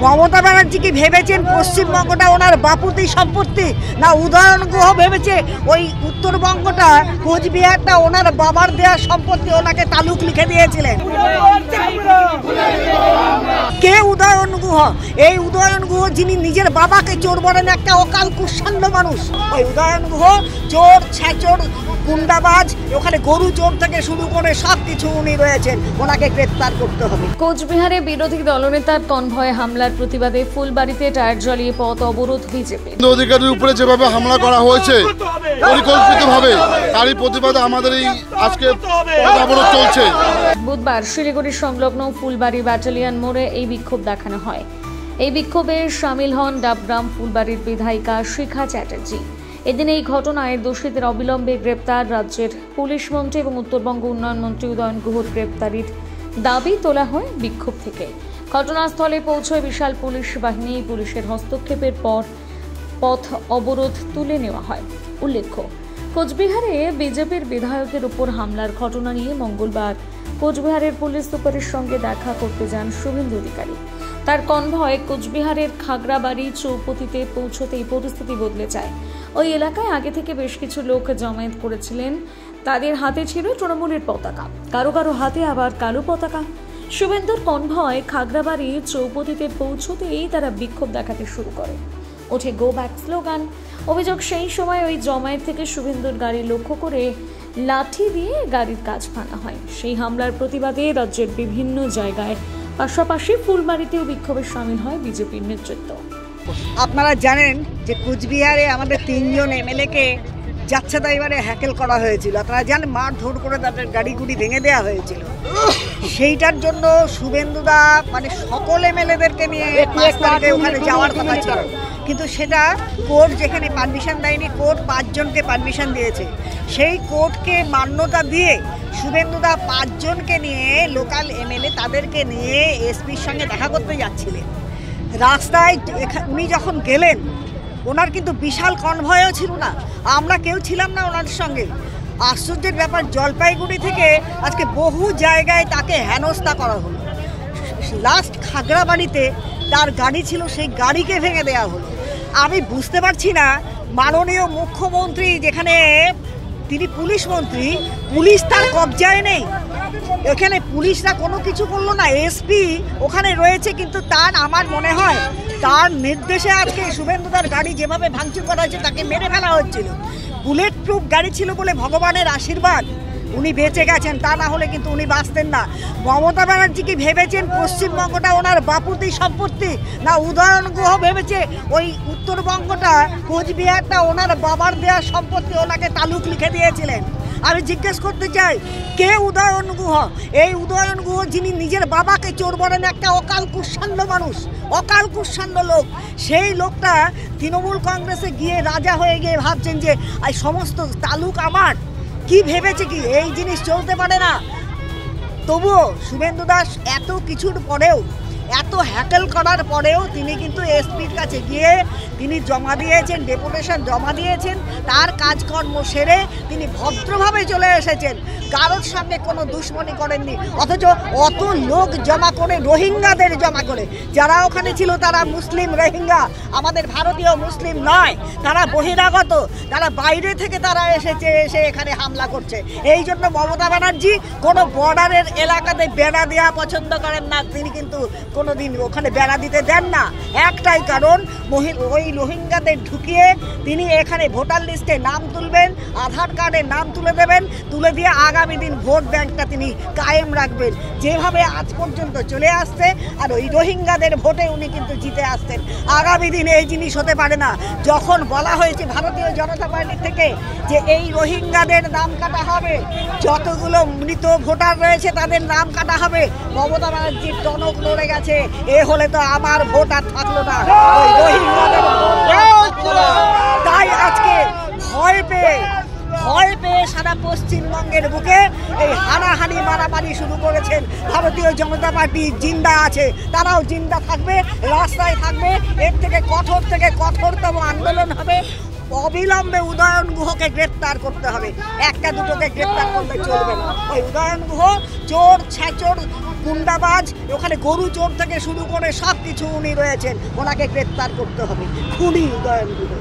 মমতা ব্যানার্জি কি ভেবেছেন পশ্চিমবঙ্গটা ওনার বাপুতি সম্পত্তি, না উদয়ন গুহ ভেবেছে ওই উত্তরবঙ্গটা কোচবিহারটা ওনার বাবার দেওয়া সম্পত্তি, ওনাকে তালুক লিখে দিয়েছিলেন? কে উদয়ন গুহ? এই উদয়ন গুহ যিনি নিজের বাবাকে চোর বলেন, একটা অকাল কুৎসাণ্ড মানুষ। ওই উদয়ন গুহ চোর, ছেচোর, গুন্ডাবাজ, ওখানে গরু চোর থেকে শুরু করে সব কিছু উনি রয়েছেন, ওনাকে গ্রেফতার করতে হবে। কোচবিহারে বিরোধী দলনেতার কনভয়ে হামলার প্রতিবাদে ফুলবাড়িতে টায়ার জ্বালিয়ে পথ অবরোধ বিজেপি। অধিকারীর উপরে যেভাবে হামলা করা হয়েছে পরিকল্পিতভাবে, তারই প্রতিবাদে আমাদের এই আজকে পথ অবরোধ চলছে। বুধবার শিলিগুড়ি সংলগ্ন ফুলবাড়ি ব্যাটালিয়ন মোড়ে এই বিক্ষোভ দেখানো হয়। এই বিক্ষোভে সামিল হন ডাবগ্রাম ফুলবাড়ির বিধায়িকা শিখা চ্যাটার্জি। এদিন এই ঘটনায় দোষীদের অবিলম্বে গ্রেপ্তার রাজ্যের পুলিশ মন্ত্রী এবং উত্তরবঙ্গ উন্নয়ন মন্ত্রী উদয়ন গুহর গ্রেপ্তারির দাবি তোলা হয় বিক্ষোভ থেকে। ঘটনাস্থলে পৌঁছয় বিশাল পুলিশ বাহিনী। পুলিশের হস্তক্ষেপের পর পথ অবরোধ তুলে নেওয়া হয়। উল্লেখ্য, কোচবিহারে বিজেপির বিধায়কের উপর হামলার ঘটনা নিয়ে মঙ্গলবার কোচবিহারের পুলিশ সুপারের সঙ্গে দেখা করতে যান শুভেন্দু অধিকারী। তার কনভয় কোচবিহারের খাগড়াবাড়ি চৌপতিতে পৌঁছতেই পরিস্থিতি বদলে যায়। ওই এলাকায় আগে থেকে বেশ কিছু লোক জমায়েত করেছিলেন। তাদের হাতে ছিল তৃণমূলের পতাকা, কারো কারো হাতে আবার কালো পতাকা। শুভেন্দুর কনভয় খাগড়াবাড়ি চৌপতিতে পৌঁছতেই তারা বিক্ষোভ দেখাতে শুরু করে। ওঠে গো ব্যাক স্লোগান। অভিযোগ, সেই সময় ওই জমায়েত থেকে শুভেন্দুর গাড়ি লক্ষ্য করে লাঠি দিয়ে গাড়ির কাচ ভাঙা হয়। সেই হামলার প্রতিবাদে রাজ্যের বিভিন্ন জায়গায়, পাশাপাশি ফুলবাড়িতেও বিক্ষোভে সামিল হয় বিজেপির নেতৃত্ব। আপনারা জানেন যে কোচবিহারে আমাদের 3 জন এমএলএকে যাচ্ছে তাই এবারে হ্যাকেল করা হয়েছিল। আপনারা জানেন, মারধর করে তাদের গাড়িগুড়ি ভেঙে দেওয়া হয়েছিল। সেইটার জন্য শুভেন্দুদা মানে সকল এমএলএদেরকে নিয়ে 5 তারিখে ওখানে যাওয়ার কথা ছিল, কিন্তু সেটা কোর্ট যেখানে পারমিশন দেয়নি, কোর্ট 5 জনকে পারমিশন দিয়েছে। সেই কোর্টকে মান্যতা দিয়ে শুভেন্দুদা 5 জনকে নিয়ে, লোকাল এমএলএ তাদেরকে নিয়ে এসপির সঙ্গে দেখা করতে যাচ্ছিলেন। রাস্তায় উনি যখন গেলেন, ওনার কিন্তু বিশাল কনভয়ও ছিল না, আমরা কেউ ছিলাম না ওনার সঙ্গে। আশ্চর্যের ব্যাপার, জলপাইগুড়ি থেকে আজকে বহু জায়গায় তাকে হেনস্থা করা হলো। লাস্ট খাগড়াবাড়িতে তার গাড়ি ছিল, সেই গাড়িকে ভেঙে দেওয়া হলো। আমি বুঝতে পারছি না, মাননীয় মুখ্যমন্ত্রী যেখানে তিনি পুলিশ মন্ত্রী, পুলিশ তার কবজায় নেই, এখানে পুলিশরা কোনো কিছু করলো না। এসপি ওখানে রয়েছে, কিন্তু তার আমার মনে হয় তার নির্দেশে আজকে শুভেন্দুদার গাড়ি যেভাবে ভাঙচুর করা হয়েছে, তাকে মেরে ফেলা হচ্ছিল। বুলেট প্রুফ গাড়ি ছিল বলে ভগবানের আশীর্বাদ উনি বেঁচে গেছেন, তা না হলে কিন্তু উনি বাঁচতেন না। মমতা ব্যানার্জি কি ভেবেছেন পশ্চিমবঙ্গটা ওনার বাপুতি সম্পত্তি, না উদয়ন গুহ ভেবেছে ওই উত্তরবঙ্গটা কোচবিহারটা ওনার বাবার দেওয়া সম্পত্তি, ওনাকে তালুক লিখে দিয়েছিলেন? আমি জিজ্ঞেস করতে চাই, কে উদয়ন গুহ? এই উদয়ন গুহ যিনি নিজের বাবাকে চোর বলেন, একটা অকাল কুৎসাণ্ড মানুষ, অকাল কুৎসাণ্ড লোক। সেই লোকটা তৃণমূল কংগ্রেসে গিয়ে রাজা হয়ে গিয়ে ভাবছেন যে এই সমস্ত তালুক আমার। কি ভেবেছে কি এই জিনিস চলতে পারে না? তবুও শুভেন্দু দাস এত কিছুর পরেও, এত হ্যাকেল করার পরেও তিনি কিন্তু এসপির কাছে গিয়ে তিনি জমা দিয়েছেন, ডেপুটেশন জমা দিয়েছেন। তার কাজকর্ম সেরে তিনি ভদ্রভাবে চলে এসেছেন, কারোর সঙ্গে কোনো দুশ্মনী করেননি। অথচ অত লোক জমা করে, রোহিঙ্গাদের জমা করে, যারা ওখানে ছিল তারা মুসলিম রোহিঙ্গা, আমাদের ভারতীয় মুসলিম নয়, তারা বহিরাগত, তারা বাইরে থেকে তারা এসে এখানে হামলা করছে। এই জন্য মমতা ব্যানার্জি কোনো বর্ডারের এলাকাতে বেড়া দেওয়া পছন্দ করেন না। তিনি কিন্তু কোনোদিন ওখানে বেড়া দিতে দেন না, একটাই কারণ, ওই রোহিঙ্গাদের ঢুকিয়ে তিনি এখানে ভোটার লিস্টে নাম তুলবেন, আধার কার্ডে নাম তুলে দেবেন, তুলে দিয়ে আগামী দিন ভোট ব্যাংকটা তিনি কায়েম রাখবেন, যেভাবে আজ পর্যন্ত চলে আসছে। আর ওই রোহিঙ্গাদের ভোটে উনি কিন্তু জিতে আসছেন। আগামী দিন এই জিনিস হতে পারে না। যখন বলা হয়েছে ভারতীয় জনতা পার্টি থেকে যে এই রোহিঙ্গাদের নাম কাটা হবে, যতগুলো মৃত ভোটার রয়েছে তাদের নাম কাটা হবে, মমতা ব্যানার্জির টনক নড়ে গেছে। এ হলে তো আমার ভোট আর থাকলো না, ওই রোহিঙ্গাদের। তাই আজকে ভয় পেয়ে ভয় পেয়ে সারা পশ্চিমবঙ্গের বুকে এই হানাহানি মারামারি শুরু করেছেন। ভারতীয় জনতা পার্টি জিন্দা আছে, তারাও জিন্দা থাকবে, রাস্তায় থাকবে। এর থেকে কঠোরতম আন্দোলন হবে। অবিলম্বে উদয়ন গুহকে গ্রেপ্তার করতে হবে, একটা দুটোকে গ্রেপ্তার করতে চলবে না। ওই উদয়ন গুহ চোর, ছ্যাচোর, গুন্ডাবাজ, ওখানে গরু চোর থেকে শুরু করে সব কিছু উনি রয়েছেন, ওনাকে গ্রেপ্তার করতে হবে। খুনি উদয়ন গুহ।